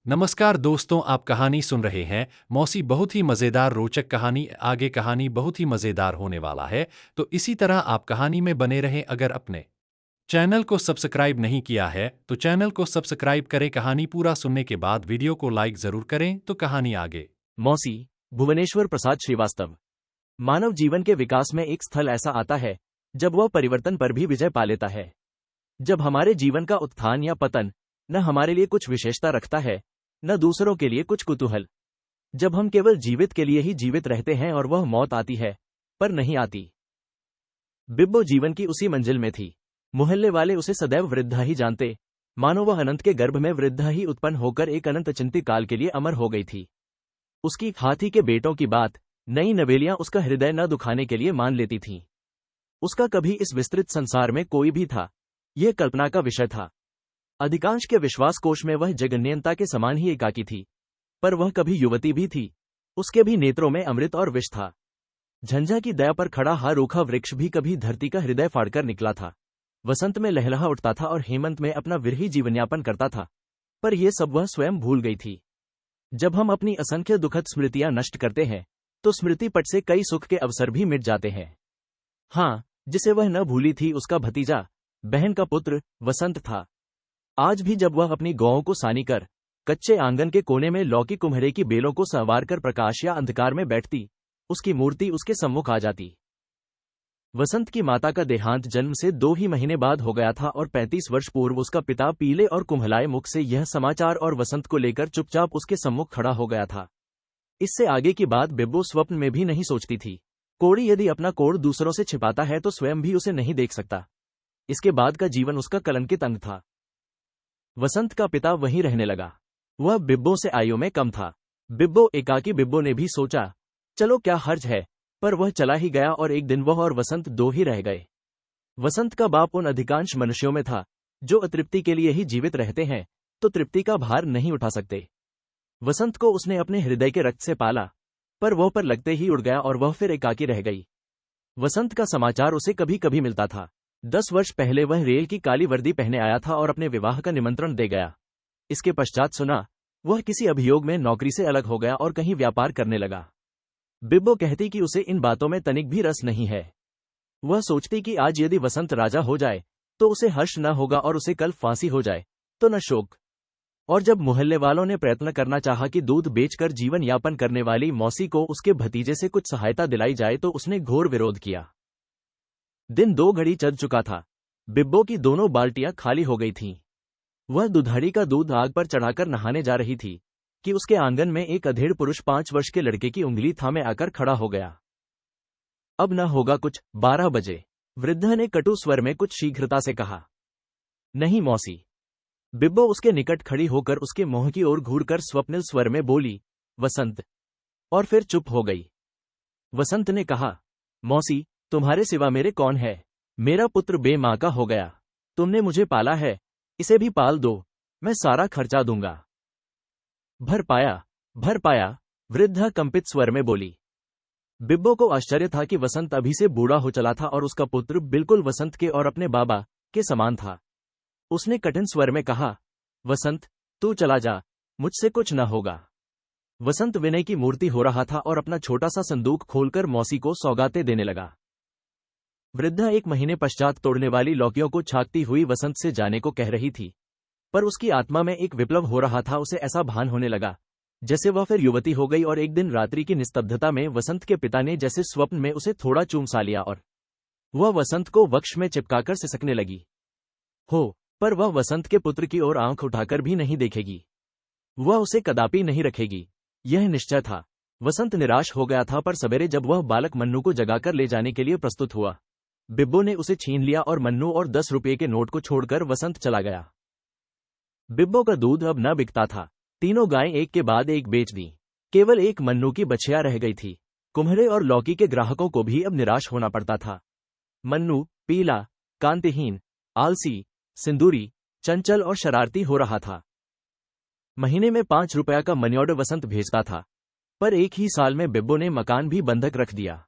नमस्कार दोस्तों, आप कहानी सुन रहे हैं। मौसी बहुत ही मज़ेदार रोचक कहानी। आगे कहानी बहुत ही मज़ेदार होने वाला है। तो इसी तरह आप कहानी में बने रहें। अगर अपने चैनल को सब्सक्राइब नहीं किया है तो चैनल को सब्सक्राइब करें। कहानी पूरा सुनने के बाद वीडियो को लाइक ज़रूर करें। तो कहानी आगे। मौसी भुवनेश्वर प्रसाद श्रीवास्तव। मानव जीवन के विकास में एक स्थल ऐसा आता है जब वह परिवर्तन पर भी विजय पा लेता है। जब हमारे जीवन का उत्थान या पतन न हमारे लिए कुछ विशेषता रखता है, न दूसरों के लिए कुछ कुतूहल। जब हम केवल जीवित के लिए ही जीवित रहते हैं और वह मौत आती है पर नहीं आती। बिब्बो जीवन की उसी मंजिल में थी। मोहल्ले वाले उसे सदैव वृद्धा ही जानते, मानो वह अनंत के गर्भ में वृद्धा ही उत्पन्न होकर एक अनंत चिंती काल के लिए अमर हो गई थी। उसकी हाथी के बेटों की बात नई नवेलियां उसका हृदय न दुखाने के लिए मान लेती थीं। उसका कभी इस विस्तृत संसार में कोई भी था, यह कल्पना का विषय था। अधिकांश के विश्वास कोश में वह जगन्यंता के समान ही एकाकी थी, पर वह कभी युवती भी थी। उसके भी नेत्रों में अमृत और विष था। झंझा की दया पर खड़ा हा रूखा वृक्ष भी कभी धरती का हृदय फाड़कर निकला था। वसंत में लहलहा उठता था और हेमंत में अपना विरही जीवनयापन करता था, पर यह सब वह स्वयं भूल गई थी। जब हम अपनी असंख्य दुखद स्मृतियां नष्ट करते हैं तो स्मृति पट से कई सुख के अवसर भी मिट जाते हैं। हाँ, जिसे वह न भूली थी उसका भतीजा, बहन का पुत्र वसंत था। आज भी जब वह अपनी गौओं को सानी कर कच्चे आंगन के कोने में लौकी कुम्हरे की बेलों को संवार कर प्रकाश या अंधकार में बैठती, उसकी मूर्ति उसके सम्मुख आ जाती। वसंत की माता का देहांत जन्म से 2 ही महीने बाद हो गया था और 35 वर्ष पूर्व उसका पिता पीले और कुम्हलाए मुख से यह समाचार और वसंत को लेकर चुपचाप उसके सम्मुख खड़ा हो गया था। इससे आगे की बात बिब्बो स्वप्न में भी नहीं सोचती थी। कोढ़ी यदि अपना कोढ़ दूसरों से छिपाता है तो स्वयं भी उसे नहीं देख सकता। इसके बाद का जीवन उसका कलंकित अंग था। वसंत का पिता वहीं रहने लगा। वह बिब्बो से आयु में कम था। बिब्बो एकाकी बिब्बो ने भी सोचा, चलो क्या हर्ज है, पर वह चला ही गया और एक दिन वह और वसंत 2 ही रह गए। वसंत का बाप उन अधिकांश मनुष्यों में था जो अतृप्ति के लिए ही जीवित रहते हैं, तो तृप्ति का भार नहीं उठा सकते। वसंत को उसने अपने हृदय के रक्त से पाला, पर वह पर लगते ही उड़ गया और वह फिर एकाकी रह गई। वसंत का समाचार उसे कभी कभी मिलता था। 10 वर्ष पहले वह रेल की काली वर्दी पहने आया था और अपने विवाह का निमंत्रण दे गया। इसके पश्चात सुना, वह किसी अभियोग में नौकरी से अलग हो गया और कहीं व्यापार करने लगा। बिब्बो कहती कि उसे इन बातों में तनिक भी रस नहीं है। वह सोचती कि आज यदि वसंत राजा हो जाए तो उसे हर्ष न होगा और उसे कल फांसी हो जाए तो न शोक। और जब मोहल्ले वालों ने प्रयत्न करना चाहा कि दूध बेचकर जीवन यापन करने वाली मौसी को उसके भतीजे से कुछ सहायता दिलाई जाए तो उसने घोर विरोध किया। दिन 2 घड़ी चढ़ चुका था। बिब्बो की दोनों बाल्टियां खाली हो गई थीं। वह दुधाड़ी का दूध आग पर चढ़ाकर नहाने जा रही थी कि उसके आंगन में एक अधेड़ पुरुष 5 वर्ष के लड़के की उंगली थामे आकर खड़ा हो गया। अब न होगा कुछ, 12 बजे, वृद्ध ने कटु स्वर में कुछ शीघ्रता से कहा। नहीं मौसी। बिब्बो उसके निकट खड़ी होकर उसके मुंह की ओर घूरकर स्वप्निल स्वर में बोली, वसंत, और फिर चुप हो गई। वसंत ने कहा, मौसी, तुम्हारे सिवा मेरे कौन है? मेरा पुत्र बेमां का हो गया। तुमने मुझे पाला है, इसे भी पाल दो, मैं सारा खर्चा दूंगा। भर पाया, वृद्धा कंपित स्वर में बोली। बिब्बो को आश्चर्य था कि वसंत अभी से बूढ़ा हो चला था और उसका पुत्र बिल्कुल वसंत के और अपने बाबा के समान था। उसने कठिन स्वर में कहा, वसंत, तू चला जा, मुझसे कुछ न होगा। वसंत विनय की मूर्ति हो रहा था और अपना छोटा सा संदूक खोलकर मौसी को सौगातें देने लगा। वृद्धा 1 महीने पश्चात तोड़ने वाली लौकियों को छाकती हुई वसंत से जाने को कह रही थी, पर उसकी आत्मा में एक विप्लव हो रहा था। उसे ऐसा भान होने लगा जैसे वह फिर युवती हो गई और एक दिन रात्रि की निस्तब्धता में वसंत के पिता ने जैसे स्वप्न में उसे थोड़ा चूम सा लिया और वह वसंत को वक्ष में चिपकाकर सिसकने लगी। हो, पर वह वसंत के पुत्र की ओर आंख उठाकर भी नहीं देखेगी। वह उसे कदापि नहीं रखेगी, यह निश्चय था। वसंत निराश हो गया था, पर सवेरे जब वह बालक मन्नू को जगाकर ले जाने के लिए प्रस्तुत हुआ, बिब्बो ने उसे छीन लिया और मन्नू और 10 रुपये के नोट को छोड़कर वसंत चला गया। बिब्बो का दूध अब न बिकता था। तीनों गायें एक के बाद एक बेच दी। केवल एक मन्नू की बछिया रह गई थी। कुम्हरे और लौकी के ग्राहकों को भी अब निराश होना पड़ता था। मन्नू पीला, कांतिहीन, आलसी, सिंदूरी, चंचल और शरारती हो रहा था। महीने में 5 रुपया का मनी ऑर्डर वसंत भेजता था, पर एक ही साल में बिब्बो ने मकान भी बंधक रख दिया।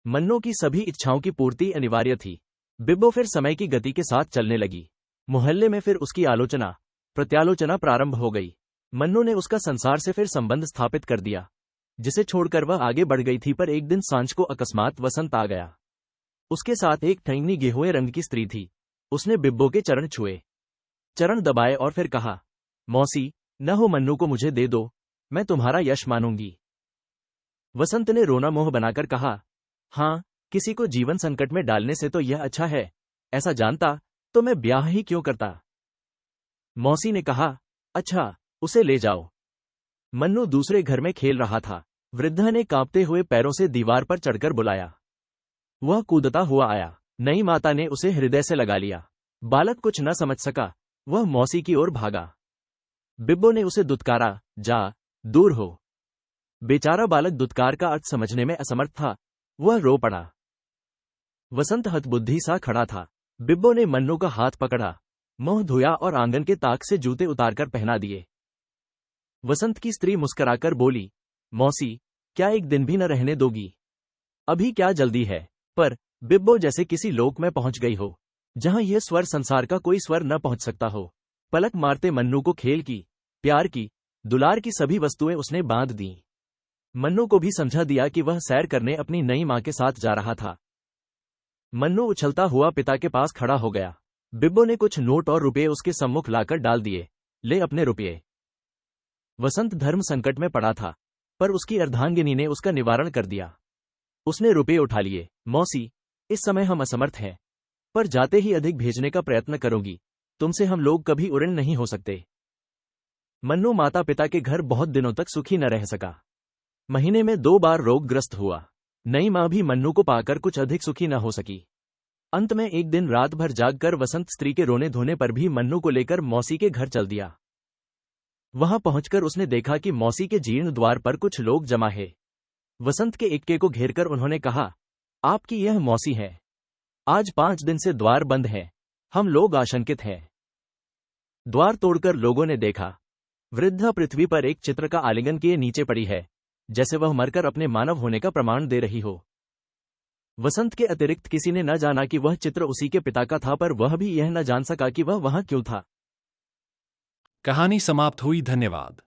मन्नू की सभी इच्छाओं की पूर्ति अनिवार्य थी। बिब्बो फिर समय की गति के साथ चलने लगी। मोहल्ले में फिर उसकी आलोचना प्रत्यालोचना प्रारंभ हो गई। मन्नू ने उसका संसार से फिर संबंध स्थापित कर दिया, जिसे छोड़कर वह आगे बढ़ गई थी। पर एक दिन सांझ को अकस्मात वसंत आ गया। उसके साथ एक ठहंगनी गेहुए रंग की स्त्री थी। उसने बिब्बो के चरण छुए, चरण दबाए और फिर कहा, मौसी, न हो मन्नू को मुझे दे दो, मैं तुम्हारा यश मानूंगी। वसंत ने रोना मुंह बनाकर कहा, हाँ, किसी को जीवन संकट में डालने से तो यह अच्छा है। ऐसा जानता तो मैं ब्याह ही क्यों करता। मौसी ने कहा, अच्छा, उसे ले जाओ। मन्नू दूसरे घर में खेल रहा था। वृद्धा ने कांपते हुए पैरों से दीवार पर चढ़कर बुलाया। वह कूदता हुआ आया। नई माता ने उसे हृदय से लगा लिया। बालक कुछ न समझ सका। वह मौसी की ओर भागा। बिब्बो ने उसे दुत्कारा, जा, दूर हो। बेचारा बालक दुत्कार का अर्थ समझने में असमर्थ था। वह रो पड़ा। वसंत हतबुद्धि सा खड़ा था। बिब्बो ने मन्नू का हाथ पकड़ा, मुंह धोया और आंगन के ताक से जूते उतारकर पहना दिए। वसंत की स्त्री मुस्कुराकर बोली, मौसी, क्या एक दिन भी न रहने दोगी? अभी क्या जल्दी है? पर बिब्बो जैसे किसी लोक में पहुंच गई हो, जहां यह स्वर संसार का कोई स्वर न पहुंच सकता हो। पलक मारते मन्नू को खेल की, प्यार की, दुलार की सभी वस्तुएं उसने बांध दी। मन्नू को भी समझा दिया कि वह सैर करने अपनी नई मां के साथ जा रहा था। मन्नू उछलता हुआ पिता के पास खड़ा हो गया। बिब्बो ने कुछ नोट और रुपये उसके सम्मुख लाकर डाल दिए। ले अपने रुपये। वसंत धर्म संकट में पड़ा था, पर उसकी अर्धांगिनी ने उसका निवारण कर दिया। उसने रुपये उठा लिए। मौसी, इस समय हम असमर्थ हैं, पर जाते ही अधिक भेजने का प्रयत्न करूंगी। तुमसे हम लोग कभी उऋण नहीं हो सकते। मन्नू माता पिता के घर बहुत दिनों तक सुखी न रह सका। महीने में 2 बार रोगग्रस्त हुआ। नई मां भी मन्नू को पाकर कुछ अधिक सुखी न हो सकी। अंत में एक दिन रात भर जागकर वसंत स्त्री के रोने धोने पर भी मन्नू को लेकर मौसी के घर चल दिया। वहां पहुंचकर उसने देखा कि मौसी के जीर्ण द्वार पर कुछ लोग जमा है। वसंत के इक्के को घेरकर उन्होंने कहा, आपकी यह मौसी है। आज 5 दिन से द्वार बंद है। हम लोग आशंकित हैं। द्वार तोड़कर लोगों ने देखा, वृद्धा पृथ्वी पर एक चित्र का आलिंगन किए नीचे पड़ी है, जैसे वह मरकर अपने मानव होने का प्रमाण दे रही हो। वसंत के अतिरिक्त किसी ने न जाना कि वह चित्र उसी के पिता का था, पर वह भी यह न जान सका कि वह वहां क्यों था। कहानी समाप्त हुई। धन्यवाद।